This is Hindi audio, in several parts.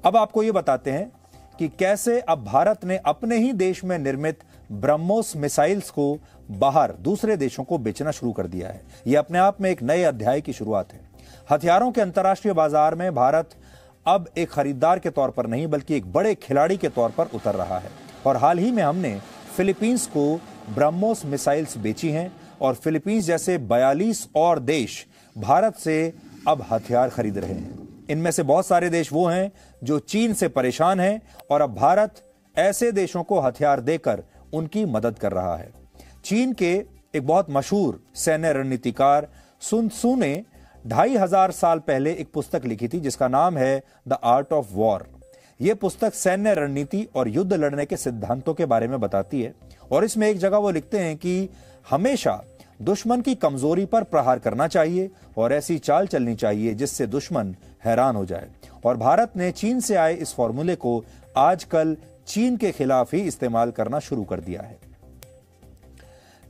अब आपको यह बताते हैं कि कैसे अब भारत ने अपने ही देश में निर्मित ब्रह्मोस मिसाइल्स को बाहर दूसरे देशों को बेचना शुरू कर दिया है। यह अपने आप में एक नए अध्याय की शुरुआत है। हथियारों के अंतर्राष्ट्रीय बाजार में भारत अब एक खरीदार के तौर पर नहीं बल्कि एक बड़े खिलाड़ी के तौर पर उतर रहा है। और हाल ही में हमने फिलीपींस को ब्रह्मोस मिसाइल्स बेची हैं और फिलीपींस जैसे 42 और देश भारत से अब हथियार खरीद रहे हैं। इनमें से बहुत सारे देश वो हैं जो चीन से परेशान हैं और अब भारत ऐसे देशों को हथियार देकर उनकी मदद कर रहा है। चीन के एक बहुत मशहूर सैन्य रणनीतिकार सुन त्सू ने 2500 साल पहले एक पुस्तक लिखी थी जिसका नाम है द आर्ट ऑफ वॉर। यह पुस्तक सैन्य रणनीति और युद्ध लड़ने के सिद्धांतों के बारे में बताती है और इसमें एक जगह वो लिखते हैं कि हमेशा दुश्मन की कमजोरी पर प्रहार करना चाहिए और ऐसी चाल चलनी चाहिए जिससे दुश्मन हैरान हो जाए। और भारत ने चीन से आए इस फॉर्मूले को आजकल चीन के खिलाफ ही इस्तेमाल करना शुरू कर दिया है।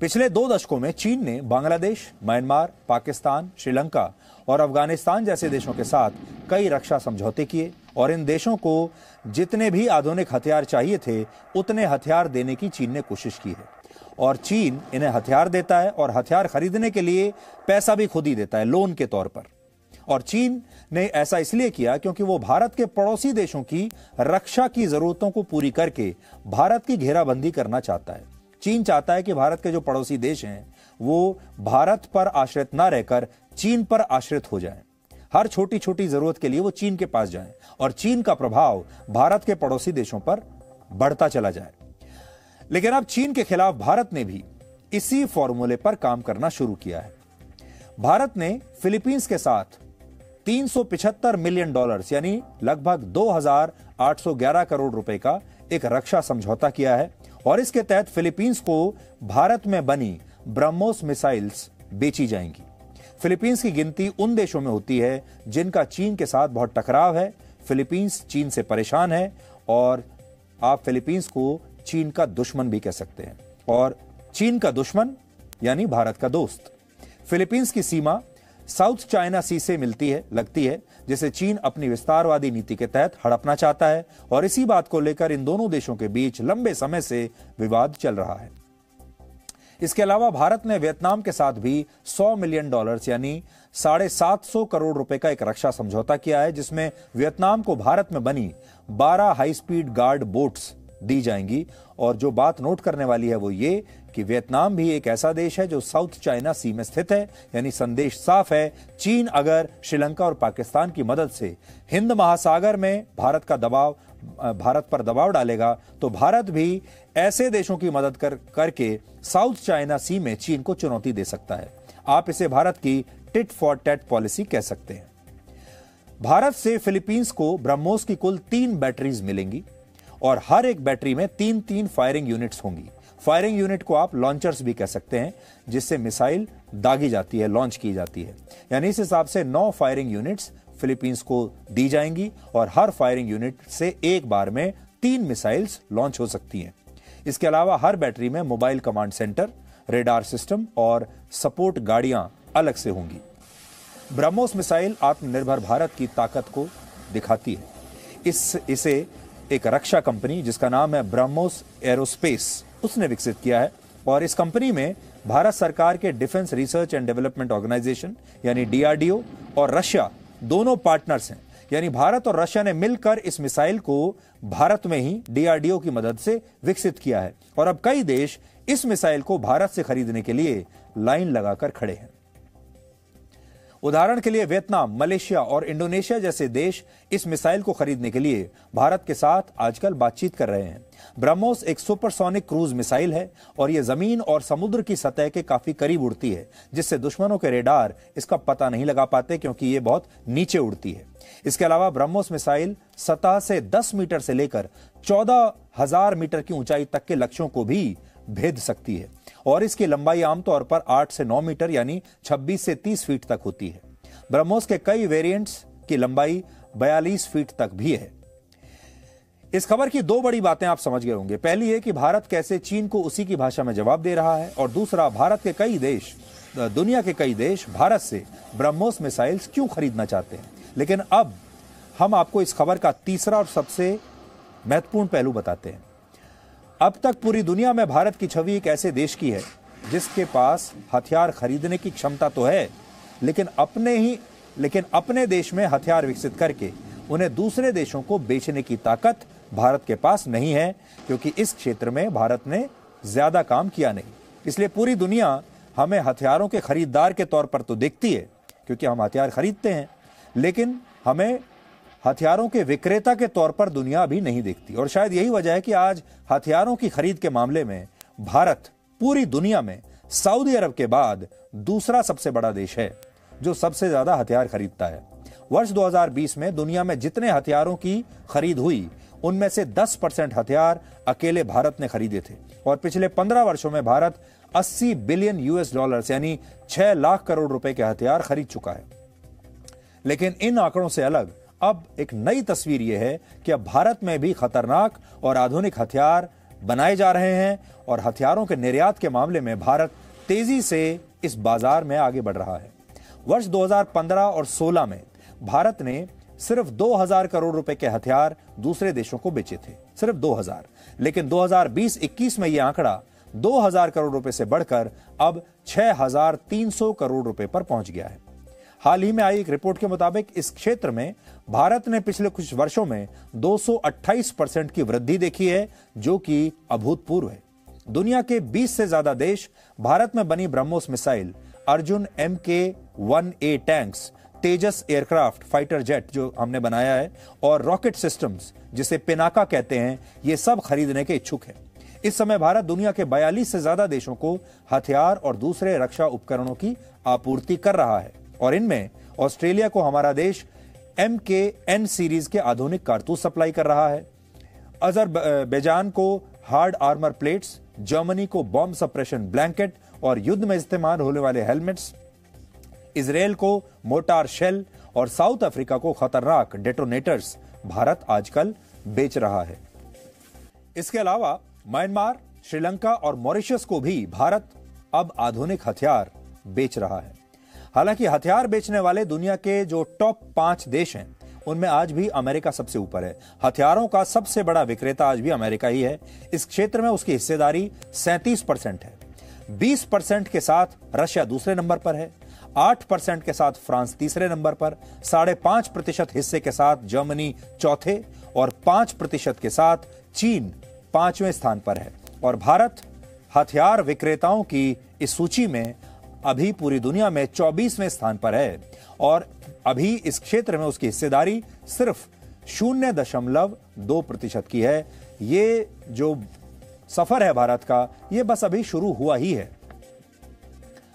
पिछले 2 दशकों में चीन ने बांग्लादेश, म्यांमार, पाकिस्तान, श्रीलंका और अफगानिस्तान जैसे देशों के साथ कई रक्षा समझौते किए और इन देशों को जितने भी आधुनिक हथियार चाहिए थे उतने हथियार देने की चीन ने कोशिश की है। और चीन इन्हें हथियार देता है और हथियार खरीदने के लिए पैसा भी खुद ही देता है लोन के तौर पर। और चीन ने ऐसा इसलिए किया क्योंकि वो भारत के पड़ोसी देशों की रक्षा की जरूरतों को पूरी करके भारत की घेराबंदी करना चाहता है। चीन चाहता है कि भारत के जो पड़ोसी देश हैं वो भारत पर आश्रित ना रहकर चीन पर आश्रित हो जाएं। हर छोटी छोटी जरूरत के लिए वो चीन के पास जाएं और चीन का प्रभाव भारत के पड़ोसी देशों पर बढ़ता चला जाए। लेकिन अब चीन के खिलाफ भारत ने भी इसी फॉर्मूले पर काम करना शुरू किया है। भारत ने फिलीपींस के साथ $375 मिलियन यानी लगभग 2811 करोड़ रुपए का एक रक्षा समझौता किया है और इसके तहत फिलीपींस को भारत में बनी ब्रह्मोस मिसाइल्स बेची जाएंगी। फिलीपींस की गिनती उन देशों में होती है जिनका चीन के साथ बहुत टकराव है। फिलीपींस चीन से परेशान है और आप फिलीपींस को चीन का दुश्मन भी कह सकते हैं और चीन का दुश्मन यानी भारत का दोस्त। फिलीपींस की सीमा साउथ चाइना सी से लगती है जिसे चीन अपनी विस्तारवादी नीति के तहत हड़पना चाहता है और इसी बात को लेकर इन दोनों देशों के बीच लंबे समय से विवाद चल रहा है। इसके अलावा भारत ने वियतनाम के साथ भी $100 मिलियन यानी 750 करोड़ रुपए का एक रक्षा समझौता किया है जिसमें वियतनाम को भारत में बनी 12 हाई स्पीड गार्ड बोट्स दी जाएंगी। और जो बात नोट करने वाली है वो ये कि वियतनाम भी एक ऐसा देश है जो साउथ चाइना सी में स्थित है, यानी संदेश साफ है, चीन अगर श्रीलंका और पाकिस्तान की मदद से हिंद महासागर में भारत पर दबाव डालेगा तो भारत भी ऐसे देशों की मदद करके साउथ चाइना सी में चीन को चुनौती दे सकता है। आप इसे भारत की टिट फॉर टैट पॉलिसी कह सकते हैं। भारत से फिलीपींस को ब्रह्मोस की कुल 3 बैटरीज मिलेंगी और हर एक बैटरी में 3-3 फायरिंग यूनिट्स होंगी। फायरिंग यूनिट को आप लॉन्चर्स भी कह सकते हैं जिससे मिसाइल दागी जाती है, लॉन्च की जाती है। यानी इस हिसाब से 9 फायरिंग यूनिट्स फिलीपींस को दी जाएंगी और हर फायरिंग यूनिट से एक बार में 3 मिसाइल्स लॉन्च हो सकती हैं। इसके अलावा हर बैटरी में mobile command centre, radar system और सपोर्ट गाड़ियां अलग से होंगी। ब्रह्मोस मिसाइल आत्मनिर्भर भारत की ताकत को दिखाती है। इसे एक रक्षा कंपनी जिसका नाम है ब्रह्मोस एरोस्पेस उसने विकसित किया है और इस कंपनी में भारत सरकार के defence research and development organisation यानी DRDO और रशिया दोनों पार्टनर्स हैं। यानी भारत और रशिया ने मिलकर इस मिसाइल को भारत में ही DRDO की मदद से विकसित किया है और अब कई देश इस मिसाइल को भारत से खरीदने के लिए लाइन लगाकर खड़े हैं। उदाहरण के लिए वियतनाम, मलेशिया और इंडोनेशिया जैसे देश इस मिसाइल को खरीदने के लिए भारत के साथ आजकल बातचीत कर रहे हैं। ब्रह्मोस एक सुपरसोनिक क्रूज मिसाइल है और यह जमीन और समुद्र की सतह के काफी करीब उड़ती है जिससे दुश्मनों के रेडार इसका पता नहीं लगा पाते क्योंकि यह बहुत नीचे उड़ती है। इसके अलावा ब्रह्मोस मिसाइल सतह से 10 मीटर से लेकर 14,000 मीटर की ऊंचाई तक के लक्ष्यों को भी भेद सकती है और इसकी लंबाई आमतौर पर 8 से 9 मीटर यानी 26 से 30 फीट तक होती है। ब्रह्मोस के कई वेरिएंट्स की लंबाई 42 फीट तक भी है। इस खबर की 2 बड़ी बातें आप समझ गए होंगे। पहली है कि भारत कैसे चीन को उसी की भाषा में जवाब दे रहा है और दूसरा दुनिया के कई देश भारत से ब्रह्मोस मिसाइल्स क्यों खरीदना चाहते हैं। लेकिन अब हम आपको इस खबर का तीसरा और सबसे महत्वपूर्ण पहलू बताते हैं। अब तक पूरी दुनिया में भारत की छवि एक ऐसे देश की है जिसके पास हथियार खरीदने की क्षमता तो है, लेकिन अपने देश में हथियार विकसित करके उन्हें दूसरे देशों को बेचने की ताकत भारत के पास नहीं है, क्योंकि इस क्षेत्र में भारत ने ज्यादा काम किया नहीं। इसलिए पूरी दुनिया हमें हथियारों के खरीदार के तौर पर तो देखती है, क्योंकि हम हथियार खरीदते हैं, लेकिन हमें हथियारों के विक्रेता के तौर पर दुनिया भी नहीं देखती। और शायद यही वजह है कि आज हथियारों की खरीद के मामले में भारत पूरी दुनिया में सऊदी अरब के बाद दूसरा सबसे बड़ा देश है जो सबसे ज्यादा हथियार खरीदता है। वर्ष 2020 में दुनिया में जितने हथियारों की खरीद हुई उनमें से 10% हथियार अकेले भारत ने खरीदे थे, और पिछले 15 वर्षों में भारत 80 बिलियन यूएस डॉलर्स यानी 6 लाख करोड़ रुपए के हथियार खरीद चुका है। लेकिन इन आंकड़ों से अलग अब एक नई तस्वीर यह है कि अब भारत में भी खतरनाक और आधुनिक हथियार बनाए जा रहे हैं, और हथियारों के निर्यात के मामले में भारत तेजी से इस बाजार में आगे बढ़ रहा है। वर्ष 2015 और 16 में भारत ने सिर्फ 2000 करोड़ रुपए के हथियार दूसरे देशों को बेचे थे, सिर्फ 2000। लेकिन 2020-21 में यह आंकड़ा 2000 करोड़ रुपए से बढ़कर अब 6300 करोड़ रुपए पर पहुंच गया है। हाल ही में आई एक रिपोर्ट के मुताबिक इस क्षेत्र में भारत ने पिछले कुछ वर्षों में 228% की वृद्धि देखी है, जो कि अभूतपूर्व है। दुनिया के 20 से ज्यादा देश भारत में बनी BrahMos missile, Arjun MK-1A tanks, Tejas aircraft fighter jet जो हमने बनाया है, और रॉकेट सिस्टम्स जिसे पिनाका कहते हैं, ये सब खरीदने के इच्छुक है। इस समय भारत दुनिया के 42 से ज्यादा देशों को हथियार और दूसरे रक्षा उपकरणों की आपूर्ति कर रहा है, और इनमें ऑस्ट्रेलिया को हमारा देश MKN सीरीज के आधुनिक कारतूस सप्लाई कर रहा है, अजरबैजान को हार्ड आर्मर प्लेट्स, जर्मनी को बॉम्ब सप्रेशन ब्लैंकेट और युद्ध में इस्तेमाल होने वाले हेलमेट्स, इजराइल को मोटार शेल और साउथ अफ्रीका को खतरनाक डेटोनेटर्स भारत आजकल बेच रहा है। इसके अलावा म्यांमार, श्रीलंका और मॉरिशस को भी भारत अब आधुनिक हथियार बेच रहा है। हालांकि हथियार बेचने वाले दुनिया के जो टॉप 5 देश हैं उनमें आज भी अमेरिका सबसे ऊपर है। हथियारों का सबसे बड़ा विक्रेता आज भी अमेरिका ही है। इस क्षेत्र में उसकी हिस्सेदारी 37% है। 20% के साथ रशिया दूसरे नंबर पर है, 8% के साथ फ्रांस तीसरे नंबर पर, 5.5% हिस्से के साथ जर्मनी चौथे और 5% के साथ चीन 5वें स्थान पर है। और भारत हथियार विक्रेताओं की इस सूची में अभी पूरी दुनिया में 24वें स्थान पर है, और अभी इस क्षेत्र में उसकी हिस्सेदारी सिर्फ 0.2% की है। ये जो सफर है भारत का, ये बस अभी शुरू हुआ ही है।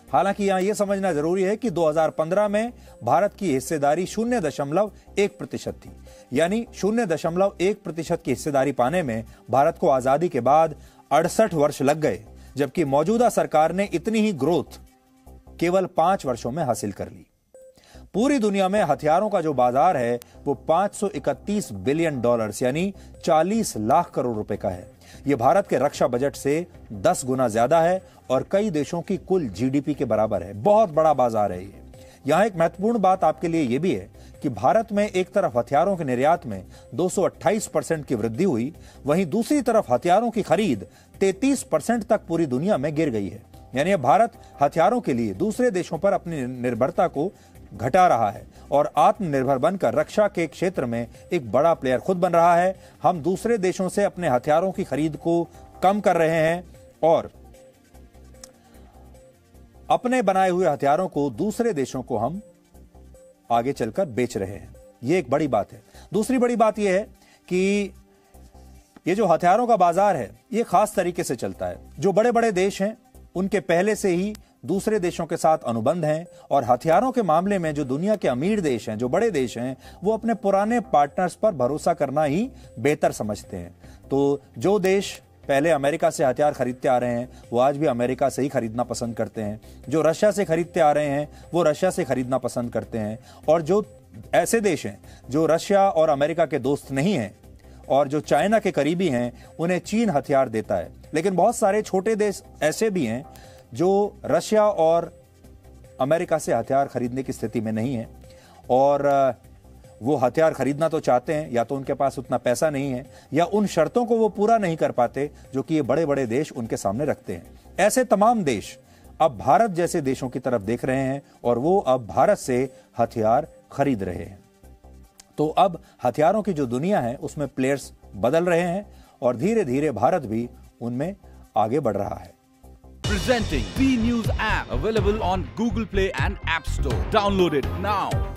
हालांकि यहां यह समझना जरूरी है कि 2015 में भारत की हिस्सेदारी 0.1% थी, यानी 0.1% की हिस्सेदारी पाने में भारत को आजादी के बाद 68 वर्ष लग गए, जबकि मौजूदा सरकार ने इतनी ही ग्रोथ केवल 5 वर्षों में हासिल कर ली। पूरी दुनिया में हथियारों का जो बाजार है वो 531 बिलियन डॉलर्स यानी 40 लाख करोड़ रुपए का है। यह भारत के रक्षा बजट से 10 गुना ज्यादा है और कई देशों की कुल GDP के बराबर है। बहुत बड़ा बाजार है ये। यहां एक महत्वपूर्ण बात आपके लिए यह भी है कि भारत में एक तरफ हथियारों के निर्यात में 228% की वृद्धि हुई, वहीं दूसरी तरफ हथियारों की खरीद 33% तक पूरी दुनिया में गिर गई है। यानी भारत हथियारों के लिए दूसरे देशों पर अपनी निर्भरता को घटा रहा है और आत्मनिर्भर बनकर रक्षा के क्षेत्र में एक बड़ा प्लेयर खुद बन रहा है। हम दूसरे देशों से अपने हथियारों की खरीद को कम कर रहे हैं और अपने बनाए हुए हथियारों को दूसरे देशों को हम आगे चलकर बेच रहे हैं। यह एक बड़ी बात है। दूसरी बड़ी बात यह है कि ये जो हथियारों का बाजार है ये खास तरीके से चलता है। जो बड़े बड़े देश हैं उनके पहले से ही दूसरे देशों के साथ अनुबंध हैं, और हथियारों के मामले में जो दुनिया के अमीर देश हैं, जो बड़े देश हैं, वो अपने पुराने पार्टनर्स पर भरोसा करना ही बेहतर समझते हैं। तो जो देश पहले अमेरिका से हथियार खरीदते आ रहे हैं वो आज भी अमेरिका से ही खरीदना पसंद करते हैं। जो रशिया से खरीदते आ रहे हैं वो रशिया से खरीदना पसंद करते हैं। और जो ऐसे देश हैं जो रशिया और अमेरिका के दोस्त नहीं हैं और जो चाइना के करीबी हैं, उन्हें चीन हथियार देता है। लेकिन बहुत सारे छोटे देश ऐसे भी हैं जो रशिया और अमेरिका से हथियार खरीदने की स्थिति में नहीं है, और वो हथियार खरीदना तो चाहते हैं, या तो उनके पास उतना पैसा नहीं है, या उन शर्तों को वो पूरा नहीं कर पाते जो कि ये बड़े बड़े देश उनके सामने रखते हैं। ऐसे तमाम देश अब भारत जैसे देशों की तरफ देख रहे हैं और वो अब भारत से हथियार खरीद रहे हैं। तो अब हथियारों की जो दुनिया है उसमें प्लेयर्स बदल रहे हैं और धीरे धीरे भारत भी उनमें आगे बढ़ रहा है। Presenting B News app, available on Google Play and App Store. Download it now.